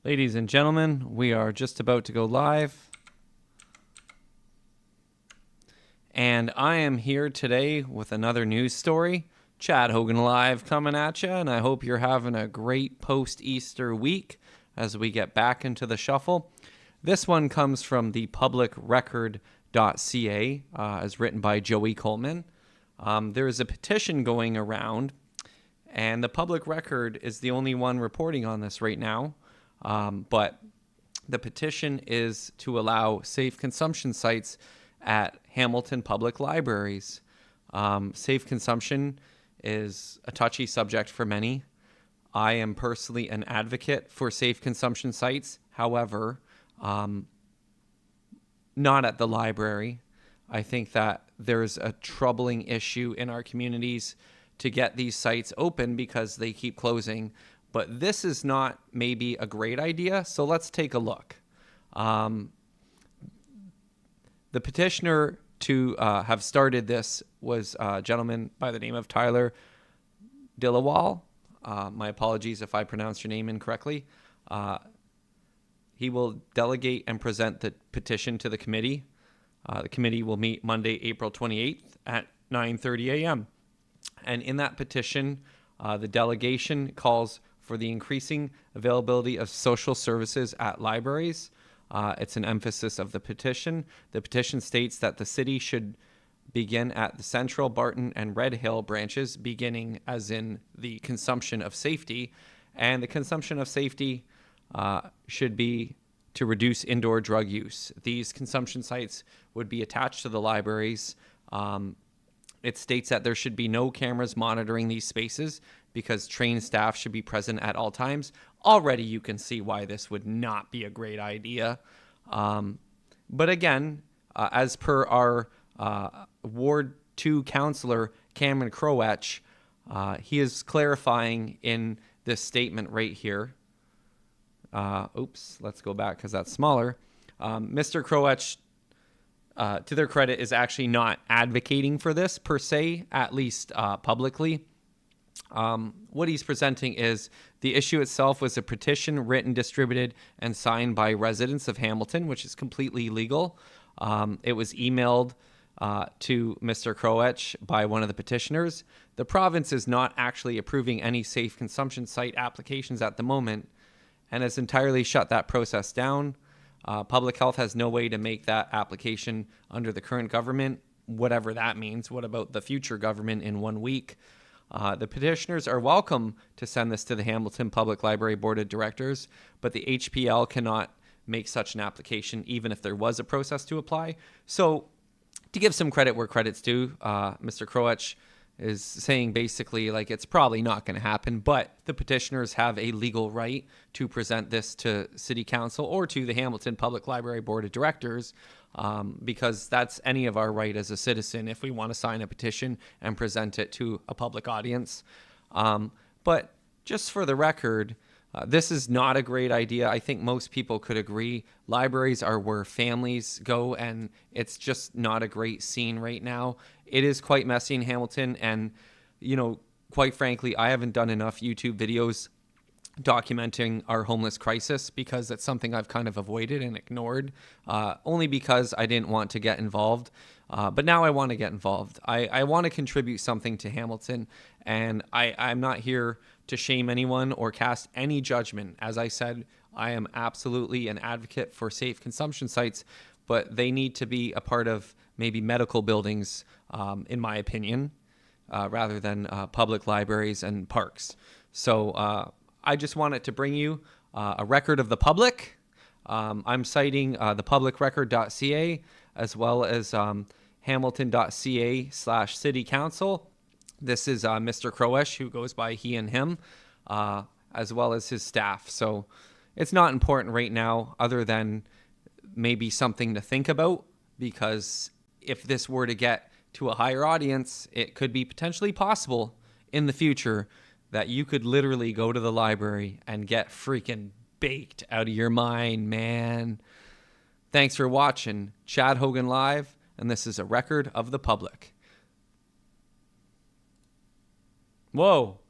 Ladies and gentlemen, we are just about to go live. And I am here today with another news story. Chad Hogan Live coming at you, and I hope you're having a great post-Easter week as we get back into the shuffle. This one comes from the publicrecord.ca, as written by Joey Coleman. There is a petition going around, and the Public Record is the only one reporting on this right now. But the petition is to allow safe consumption sites at Hamilton Public Libraries. Safe consumption is a touchy subject for many. I am personally an advocate for safe consumption sites. However, not at the library. I think that there's a troubling issue in our communities to get these sites open because they keep closing. But this is not maybe a great idea, so let's take a look. The petitioner to have started this was a gentleman by the name of Tyler Dillawall. My apologies if I pronounced your name incorrectly. He will delegate and present the petition to the committee. The committee will meet Monday, April 28th at 9:30 a.m. And in that petition, the delegation calls for the increasing availability of social services at libraries. It's an emphasis of the petition. The petition states that the city should begin at the Central, Barton, and Red Hill branches, beginning as in the consumption of safety. And the consumption of safety should be to reduce indoor drug use. These consumption sites would be attached to the libraries. It states that there should be no cameras monitoring these spaces because trained staff should be present at all times. Already you can see why this would not be a great idea. But again, as per our Ward 2 counselor, Cameron Crowetch, he is clarifying in this statement right here. Let's go back because that's smaller. Mr. Crowetch, to their credit, is actually not advocating for this per se, at least publicly. What he's presenting is the issue itself was a petition written, distributed, and signed by residents of Hamilton, which is completely legal. It was emailed to Mr. Crowetch by one of the petitioners. The province is not actually approving any safe consumption site applications at the moment and has entirely shut that process down. Public health has no way to make that application under the current government, whatever that means. What about the future government in 1 week? The petitioners are welcome to send this to the Hamilton Public Library Board of Directors, but the HPL cannot make such an application even if there was a process to apply. So to give some credit where credit's due, Mr. Crowetch is saying basically like it's probably not going to happen, but the petitioners have a legal right to present this to City Council or to the Hamilton Public Library Board of Directors, because that's any of our right as a citizen if we want to sign a petition and present it to a public audience. But just for the record, this is not a great idea. I think most people could agree. Libraries are where families go, and it's just not a great scene right now. It is quite messy in Hamilton, and, quite frankly, I haven't done enough YouTube videos documenting our homeless crisis because it's something I've kind of avoided and ignored, only because I didn't want to get involved. But now I want to get involved. I want to contribute something to Hamilton, and I'm not here to shame anyone or cast any judgment. As I said, I am absolutely an advocate for safe consumption sites, but they need to be a part of maybe medical buildings, in my opinion, rather than public libraries and parks. So I just wanted to bring you a record of the public. I'm citing the publicrecord.ca as well as hamilton.ca/city council. This is Mr. Crowetch, who goes by he and him, as well as his staff. So it's not important right now other than maybe something to think about, because if this were to get to a higher audience, it could be potentially possible in the future that you could literally go to the library and get freaking baked out of your mind, man. Thanks for watching Chad Hogan Live, and this is a record of the public. Whoa.